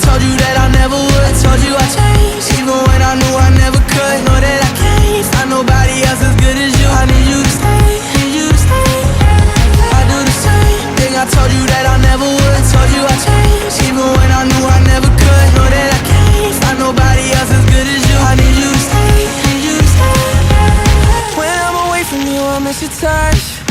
told you that I never would. I told you I changed, even when I knew I never could. Know that I can't find nobody else as good as you. I need you to stay, need you to stay. I do the same thing, I told you that I never would. I told you I changed, even when I knew I never could. Know that I can't find nobody else as good as you. I need you to stay, need you to stay. When I'm away from you, I miss your touch.